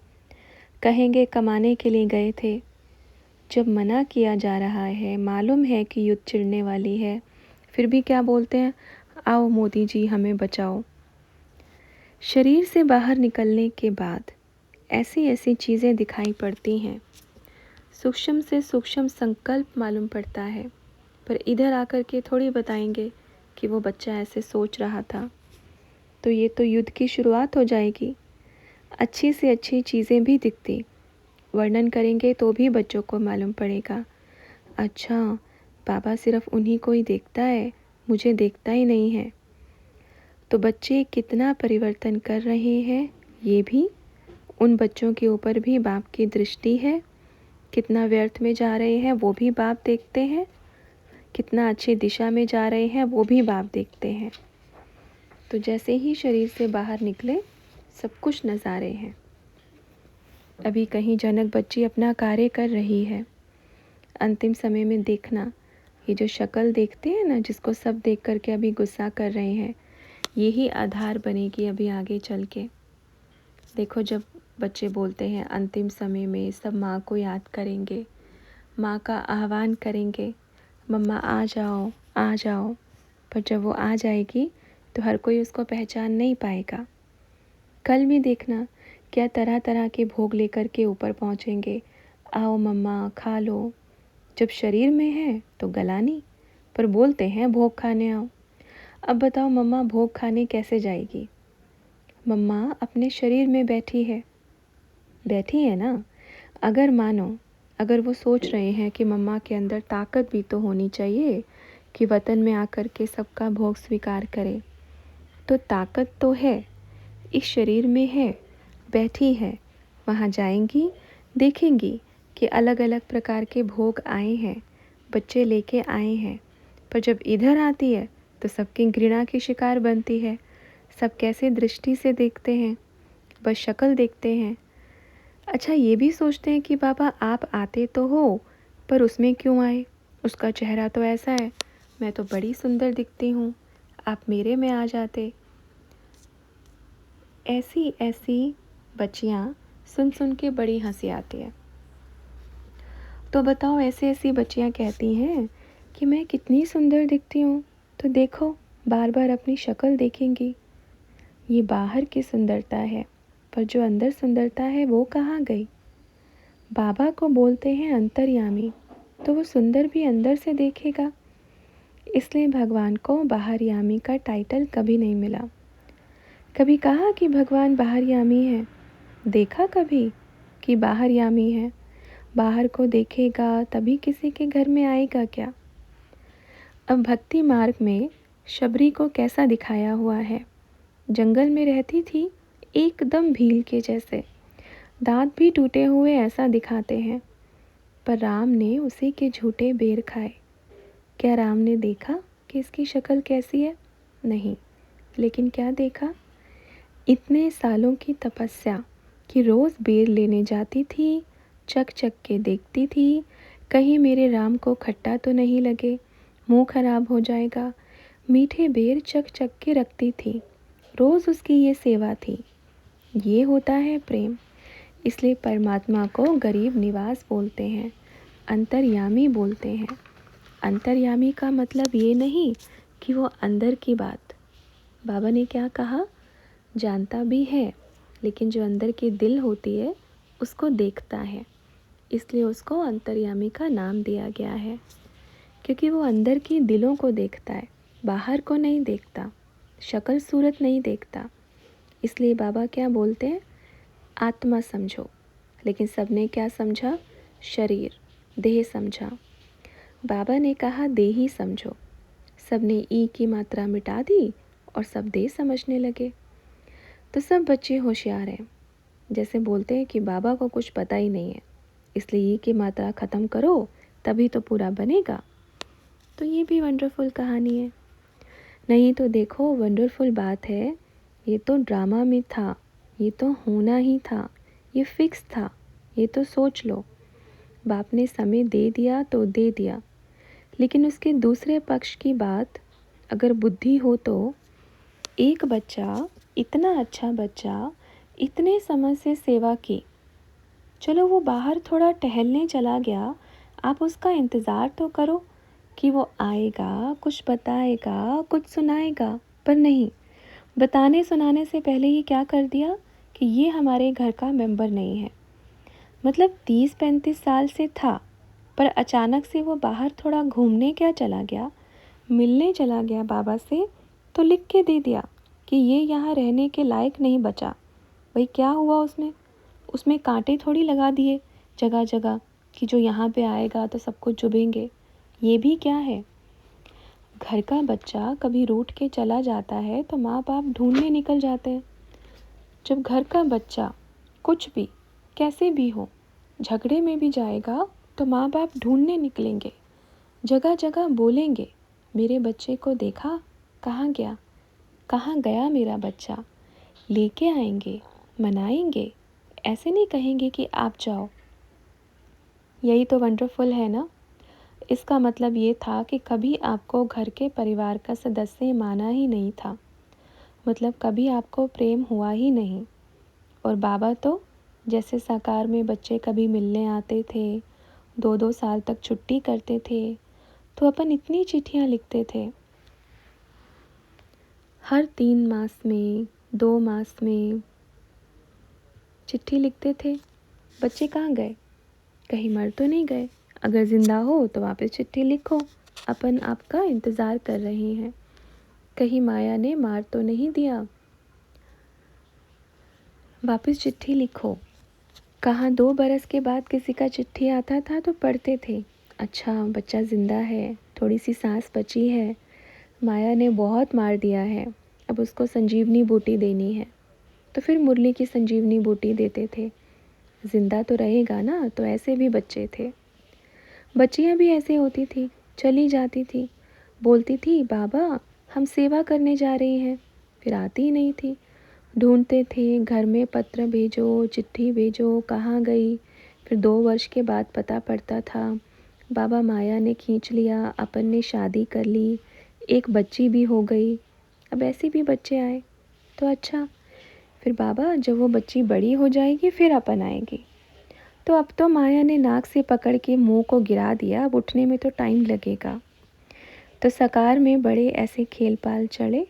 कहेंगे कमाने के लिए गए थे। जब मना किया जा रहा है, मालूम है कि युद्ध छिड़ने वाली है, फिर भी क्या बोलते हैं? आओ मोदी जी हमें बचाओ। शरीर से बाहर निकलने के बाद ऐसी ऐसी चीज़ें दिखाई पड़ती हैं, सूक्ष्म से सूक्ष्म संकल्प मालूम पड़ता है, पर इधर आकर के थोड़ी बताएंगे कि वो बच्चा ऐसे सोच रहा था। तो ये तो युद्ध की शुरुआत हो जाएगी। अच्छी से अच्छी चीज़ें भी दिखती, वर्णन करेंगे तो भी बच्चों को मालूम पड़ेगा, अच्छा बाबा सिर्फ उन्हीं को ही देखता है, मुझे देखता ही नहीं है। तो बच्चे कितना परिवर्तन कर रहे हैं, ये भी उन बच्चों के ऊपर भी बाप की दृष्टि है। कितना व्यर्थ में जा रहे हैं वो भी बाप देखते हैं, कितना अच्छी दिशा में जा रहे हैं वो भी बाप देखते हैं। तो जैसे ही शरीर से बाहर निकले, सब कुछ नज़ारे हैं। अभी कहीं जनक बच्ची अपना कार्य कर रही है, अंतिम समय में देखना, ये जो शक्ल देखते हैं ना, जिसको सब देख करके अभी गुस्सा कर रहे हैं, यही आधार बनेगी अभी आगे चल के। देखो जब बच्चे बोलते हैं अंतिम समय में सब माँ को याद करेंगे, माँ का आह्वान करेंगे, मम्मा आ जाओ आ जाओ, पर जब वो आ जाएगी तो हर कोई उसको पहचान नहीं पाएगा। कल भी देखना क्या तरह तरह के भोग लेकर के ऊपर पहुँचेंगे, आओ मम्मा खा लो। जब शरीर में है तो गलानी, पर बोलते हैं भोग खाने आओ। अब बताओ मम्मा भोग खाने कैसे जाएगी? मम्मा अपने शरीर में बैठी है ना। अगर मानो, अगर वो सोच रहे हैं कि मम्मा के अंदर ताकत भी तो होनी चाहिए कि वतन में आकर के सबका भोग स्वीकार करे, तो ताकत तो है, इस शरीर में है, बैठी है। वहाँ जाएंगी, देखेंगी कि अलग अलग प्रकार के भोग आए हैं, बच्चे लेके आए हैं, पर जब इधर आती है तो सबकी घृणा की शिकार बनती है। सब कैसे दृष्टि से देखते हैं, बस शक्ल देखते हैं। अच्छा ये भी सोचते हैं कि बाबा आप आते तो हो, पर उसमें क्यों आए? उसका चेहरा तो ऐसा है, मैं तो बड़ी सुंदर दिखती हूँ, आप मेरे में आ जाते। ऐसी ऐसी बच्चियाँ सुन सुन के बड़ी हंसी आती है। तो बताओ ऐसी ऐसी बच्चियाँ कहती हैं कि मैं कितनी सुंदर दिखती हूँ, तो देखो बार बार अपनी शक्ल देखेंगी। ये बाहर की सुंदरता है, पर जो अंदर सुंदरता है वो कहाँ गई? बाबा को बोलते हैं अंतर्यामी, तो वो सुंदर भी अंदर से देखेगा। इसलिए भगवान को बाहरयामी का टाइटल कभी नहीं मिला। कभी कहा कि भगवान बाहरयामी है? देखा कभी कि बाहरयामी है? बाहर को देखेगा तभी किसी के घर में आएगा क्या? अब भक्ति मार्ग में शबरी को कैसा दिखाया हुआ है? जंगल में रहती थी, एकदम भील के जैसे, दांत भी टूटे हुए ऐसा दिखाते हैं, पर राम ने उसी के झूठे बेर खाए। क्या राम ने देखा कि इसकी शक्ल कैसी है? नहीं, लेकिन क्या देखा? इतने सालों की तपस्या कि रोज़ बेर लेने जाती थी, चक चक के देखती थी, कहीं मेरे राम को खट्टा तो नहीं लगे, मुंह खराब हो जाएगा। मीठे बेर चक चक के रखती थी, रोज़ उसकी ये सेवा थी। ये होता है प्रेम। इसलिए परमात्मा को गरीब निवास बोलते हैं, अंतर्यामी बोलते हैं। अंतर्यामी का मतलब ये नहीं कि वो अंदर की बात। बाबा ने क्या कहा, जानता भी है, लेकिन जो अंदर की दिल होती है उसको देखता है, इसलिए उसको अंतर्यामी का नाम दिया गया है। क्योंकि वो अंदर की दिलों को देखता है, बाहर को नहीं देखता, शक्ल सूरत नहीं देखता। इसलिए बाबा क्या बोलते हैं, आत्मा समझो। लेकिन सबने क्या समझा, शरीर, देह समझा। बाबा ने कहा देही समझो। सबने ई की मात्रा मिटा दी और सब देह समझने लगे। तो सब बच्चे होशियार हैं। जैसे बोलते हैं कि बाबा को कुछ पता ही नहीं है, इसलिए ई की मात्रा ख़त्म करो तभी तो पूरा बनेगा। तो ये भी वंडरफुल कहानी है। नहीं तो देखो, वंडरफुल बात है, ये तो ड्रामा में था, ये तो होना ही था, ये फिक्स था। ये तो सोच लो, बाप ने समय दे दिया तो दे दिया, लेकिन उसके दूसरे पक्ष की बात अगर बुद्धि हो तो एक बच्चा, इतना अच्छा बच्चा, इतने समय से सेवा की, चलो वो बाहर थोड़ा टहलने चला गया, आप उसका इंतज़ार तो करो कि वो आएगा, कुछ बताएगा, कुछ सुनाएगा। पर नहीं, बताने सुनाने से पहले ही क्या कर दिया कि ये हमारे घर का मेंबर नहीं है। मतलब 30-35 साल से था, पर अचानक से वो बाहर थोड़ा घूमने क्या चला गया, मिलने चला गया बाबा से, तो लिख के दे दिया कि ये यहाँ रहने के लायक नहीं बचा। भाई क्या हुआ उसमें, उसमें कांटे थोड़ी लगा दिए जगह जगह कि जो यहाँ पे आएगा तो सबको चुभेंगे। ये भी क्या है, घर का बच्चा कभी रूठ के चला जाता है तो माँ बाप ढूंढने निकल जाते हैं। जब घर का बच्चा कुछ भी कैसे भी हो, झगड़े में भी जाएगा तो माँ बाप ढूंढने निकलेंगे, जगह जगह बोलेंगे, मेरे बच्चे को देखा, कहाँ गया, कहाँ गया मेरा बच्चा, लेके आएंगे, मनाएंगे। ऐसे नहीं कहेंगे कि आप जाओ। यही तो वंडरफुल है ना। इसका मतलब ये था कि कभी आपको घर के परिवार का सदस्य माना ही नहीं था, मतलब कभी आपको प्रेम हुआ ही नहीं। और बाबा तो जैसे साकार में बच्चे कभी मिलने आते थे, 2-2 साल तक छुट्टी करते थे, तो अपन इतनी चिट्ठियाँ लिखते थे, हर 3 मास में, 2 मास में चिट्ठी लिखते थे। बच्चे कहाँ गए, कहीं मर तो नहीं गए, अगर ज़िंदा हो तो वापस चिट्ठी लिखो, अपन आपका इंतज़ार कर रहे हैं, कहीं माया ने मार तो नहीं दिया, वापस चिट्ठी लिखो। कहाँ 2 बरस के बाद किसी का चिट्ठी आता था तो पढ़ते थे, अच्छा बच्चा ज़िंदा है, थोड़ी सी सांस बची है, माया ने बहुत मार दिया है, अब उसको संजीवनी बूटी देनी है। तो फिर मुरली की संजीवनी बूटी देते थे, ज़िंदा तो रहेगा ना। तो ऐसे भी बच्चे थे। बच्चियाँ भी ऐसे होती थी, चली जाती थी, बोलती थी बाबा हम सेवा करने जा रही हैं, फिर आती ही नहीं थी। ढूंढते थे, घर में पत्र भेजो, चिट्ठी भेजो, कहाँ गई। फिर 2 वर्ष के बाद पता पड़ता था, बाबा माया ने खींच लिया, अपन ने शादी कर ली, एक बच्ची भी हो गई। अब ऐसे भी बच्चे आए तो अच्छा, फिर बाबा जब वो बच्ची बड़ी हो जाएगी फिर अपन आएंगे। तो अब तो माया ने नाक से पकड़ के मुंह को गिरा दिया, अब उठने में तो टाइम लगेगा। तो सकार में बड़े ऐसे खेल पाल चढ़े,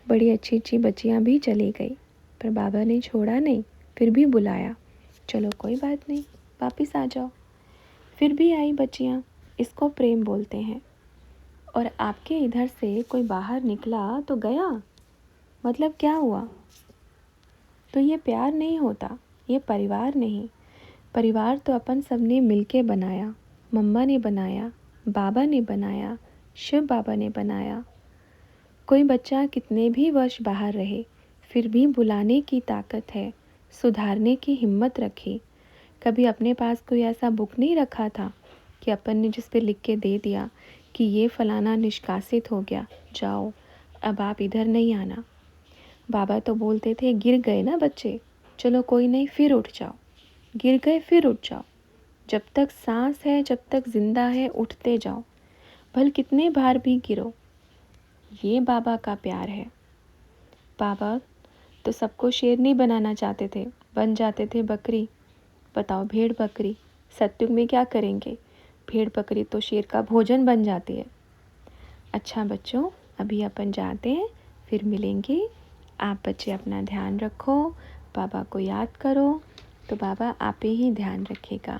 बड़ी अच्छी अच्छी बच्चियाँ भी चली गई, पर बाबा ने छोड़ा नहीं, फिर भी बुलाया, चलो कोई बात नहीं, वापस आ जाओ। फिर भी आई बच्चियाँ, इसको प्रेम बोलते हैं। और आपके इधर से कोई बाहर निकला तो गया, मतलब क्या हुआ, तो ये प्यार नहीं होता, ये परिवार नहीं। परिवार तो अपन सब ने मिल के बनाया, मम्मा ने बनाया, बाबा ने बनाया, शिव बाबा ने बनाया। कोई बच्चा कितने भी वर्ष बाहर रहे, फिर भी बुलाने की ताकत है, सुधारने की हिम्मत रखी। कभी अपने पास कोई ऐसा बुक नहीं रखा था कि अपन ने जिस पे लिख के दे दिया कि ये फलाना निष्कासित हो गया, जाओ अब आप इधर नहीं आना। बाबा तो बोलते थे गिर गए ना बच्चे, चलो कोई नहीं, फिर उठ जाओ, गिर गए फिर उठ जाओ, जब तक सांस है, जब तक जिंदा है, उठते जाओ, भल कितने बार भी गिरो। ये बाबा का प्यार है। बाबा तो सबको शेरनी बनाना चाहते थे, बन जाते थे बकरी। बताओ, भेड़ बकरी। सत्युग में क्या करेंगे, भेड़ बकरी तो शेर का भोजन बन जाती है। अच्छा बच्चों, अभी अपन जाते हैं, फिर मिलेंगे। आप बच्चे अपना ध्यान रखो, बाबा को याद करो, तो बाबा आप ही ध्यान रखेगा।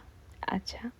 अच्छा।